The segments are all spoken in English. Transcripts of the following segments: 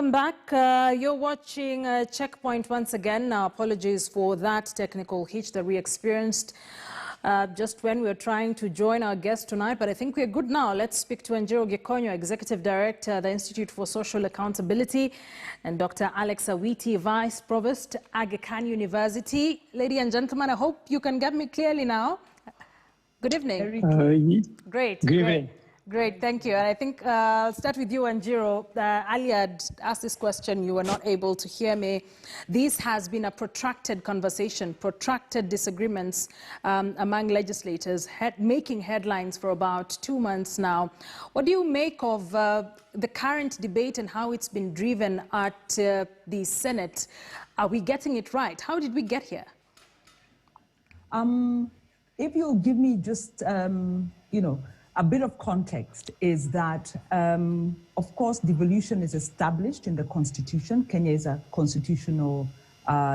Welcome back. You're watching Checkpoint once again. Apologies for that technical hitch that we experienced just when we were trying to join our guest tonight. But I think we're good now. Let's speak to Wanjiru Gikonyo, Executive Director at the Institute for Social Accountability, and Dr. Alex Awiti, Vice Provost, Aga Khan University. Ladies and gentlemen, I hope you can get me clearly now. Good evening. Great. Good evening. Great, thank you. And I think I'll start with you, Wanjiru. Ali had asked this question, you were not able to hear me. This has been a protracted conversation, protracted disagreements among legislators, making headlines for about 2 months now. What do you make of the current debate and how it's been driven at the Senate? Are we getting it right? How did we get here? If you'll give me just, a bit of context is that, of course, devolution is established in the Constitution. Kenya is a constitutional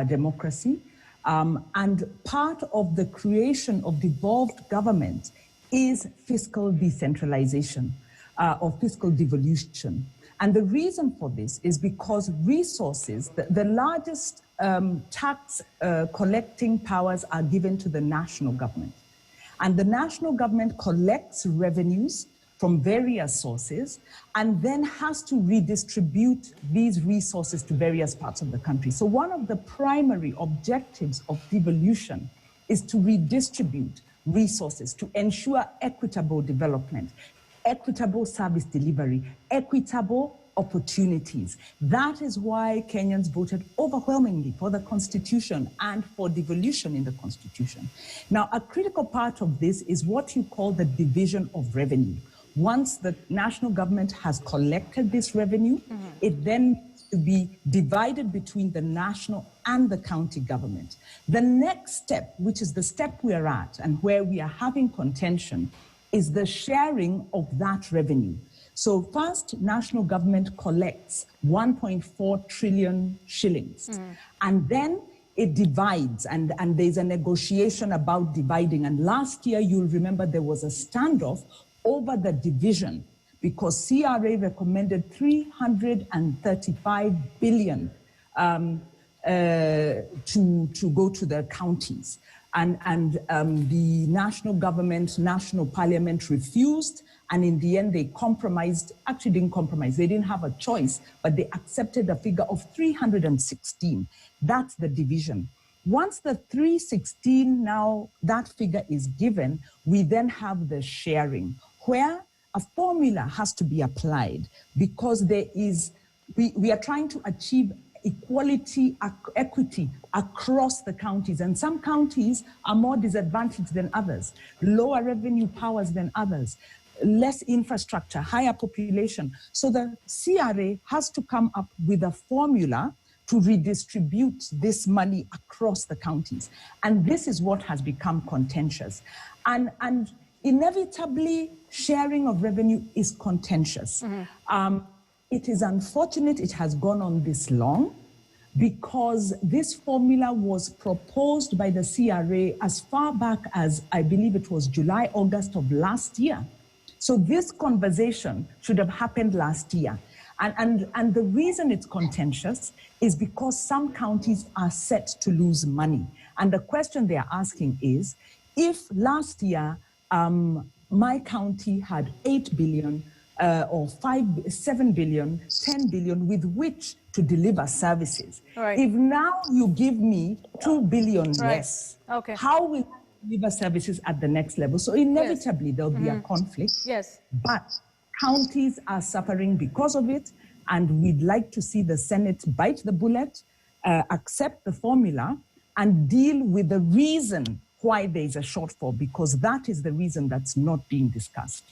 democracy. And part of the creation of devolved government is fiscal decentralization or fiscal devolution. And the reason for this is because resources, the largest tax collecting powers are given to the national government. And the national government collects revenues from various sources and then has to redistribute these resources to various parts of the country. So one of the primary objectives of devolution is to redistribute resources, to ensure equitable development, equitable service delivery, equitable opportunities. That is why Kenyans voted overwhelmingly for the Constitution and for devolution in the Constitution. Now, a critical part of this is what you call the division of revenue. Once the national government has collected this revenue, it then needs to be divided between the national and the county government. The next step, which is the step we are at and where we are having contention, is the sharing of that revenue. So first, national government collects 1.4 trillion shillings. And then it divides, and there's a negotiation about dividing. And last year, you'll remember there was a standoff over the division because CRA recommended 335 billion to go to the counties. And the national government, national parliament refused. And in the end, they compromised, actually didn't compromise. They didn't have a choice, but they accepted a figure of 316. That's the division. Once the 316 now, that figure is given, we then have the sharing, where a formula has to be applied because there is, we are trying to achieve equality, equity across the counties. And some counties are more disadvantaged than others, lower revenue powers than others, less infrastructure, higher population. So the CRA has to come up with a formula to redistribute this money across the counties. And this is what has become contentious. And inevitably, sharing of revenue is contentious. It is unfortunate it has gone on this long because this formula was proposed by the CRA as far back as, I believe it was July, August of last year. So this conversation should have happened last year. And the reason it's contentious is because some counties are set to lose money. And the question they are asking is, if last year my county had 8 billion or 7 billion, 10 billion with which to deliver services. Right. If now you give me 2 billion less, how will I deliver services at the next level? So inevitably there'll be a conflict. But counties are suffering because of it, and we'd like to see the Senate bite the bullet, accept the formula, and deal with the reason why there is a shortfall, because that is the reason that's not being discussed.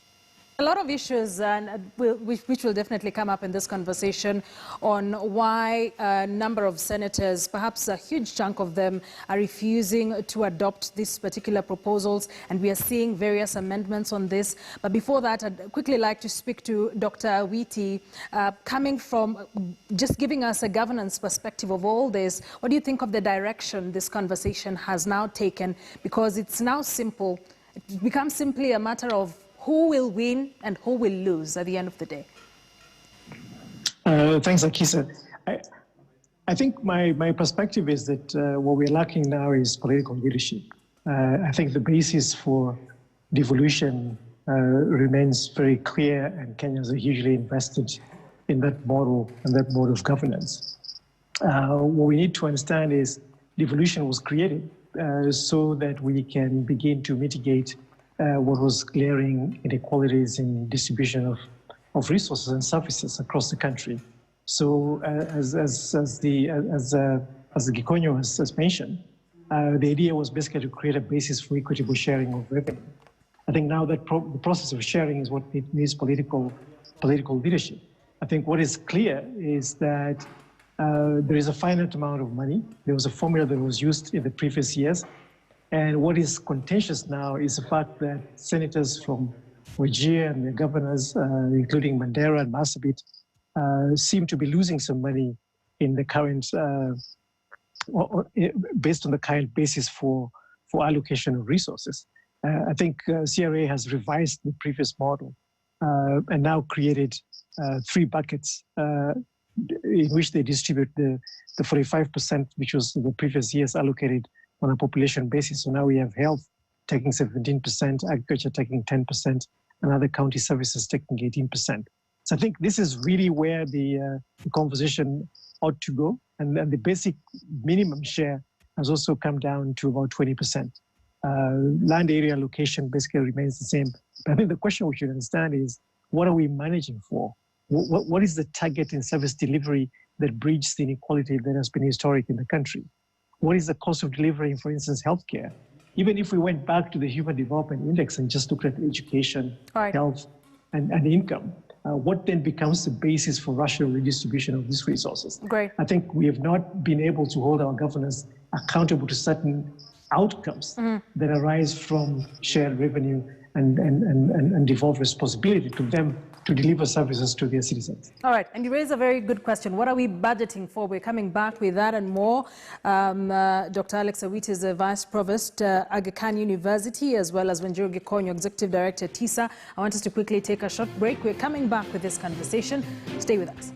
A lot of issues which will definitely come up in this conversation on why a number of senators, perhaps a huge chunk of them, are refusing to adopt these particular proposals. And we are seeing various amendments on this. But before that, I'd quickly like to speak to Dr. Awiti, coming from just giving us a governance perspective of all this. What do you think of the direction this conversation has now taken? Because it's now simple. It becomes simply a matter of who will win and who will lose at the end of the day? Thanks, Akisa. I think my perspective is that what we're lacking now is political leadership. I think the basis for devolution remains very clear, and Kenyans are hugely invested in that model and that mode of governance. What we need to understand is devolution was created so that we can begin to mitigate what was glaring inequalities in distribution of resources and services across the country. So as Gikonyo has mentioned, the idea was basically to create a basis for equitable sharing of revenue. I think now that the process of sharing is what needs political leadership. I think what is clear is that there is a finite amount of money. There was a formula that was used in the previous years. And what is contentious now is the fact that senators from Wajir and the governors, including Mandera and Marsabit, seem to be losing some money in the current, based on the current basis for allocation of resources. I think CRA has revised the previous model and now created 3 buckets in which they distribute the 45%, which was the previous years allocated on a population basis. So now we have health taking 17%, agriculture taking 10%, and other county services taking 18%. So I think this is really where the conversation ought to go. And the basic minimum share has also come down to about 20%. Land area allocation basically remains the same. But I think the question we should understand is, what are we managing for? What is the target in service delivery that bridges the inequality that has been historic in the country? What is the cost of delivering, for instance, healthcare? Even if we went back to the Human Development Index and just looked at education, health, and income, what then becomes the basis for rational redistribution of these resources? Great. I think we have not been able to hold our governors accountable to certain outcomes that arise from shared revenue and devolve responsibility to them to deliver services to their citizens. All right, and you raise a very good question. What are we budgeting for? We're coming back with that and more. Dr. Alex Awiti is the Vice Provost, Aga Khan University, as well as Wanjiru Gikonyo, Executive Director, TISA. I want us to quickly take a short break. We're coming back with this conversation. Stay with us.